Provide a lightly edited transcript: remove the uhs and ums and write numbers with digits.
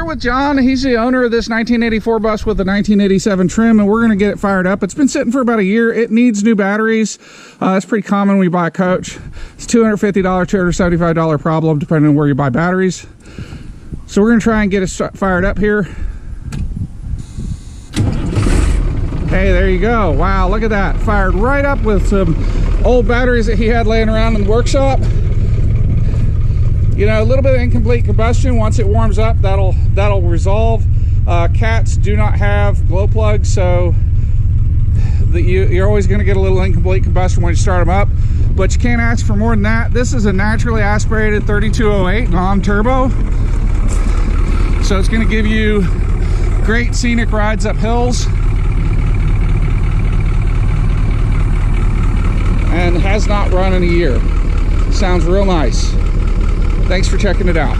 with John. He's the owner of this 1984 bus with the 1987 trim, and we're going to get it fired up. It's been sitting for about a year. It needs new batteries. It's pretty common when you buy a coach. It's $250, $275 problem, depending on where you buy batteries. So we're going to try and get it fired up here. Hey, there you go. Wow, look at that. Fired right up with some old batteries that he had laying around in the workshop. You know, a little bit of incomplete combustion. Once it warms up, that'll resolve. Cats do not have glow plugs, so you're always going to get a little incomplete combustion when you start them up, but you can't ask for more than that. This is a naturally aspirated 3208 non-turbo, so it's going to give you great scenic rides up hills, and has not run in a year. Sounds real nice. Thanks for checking it out.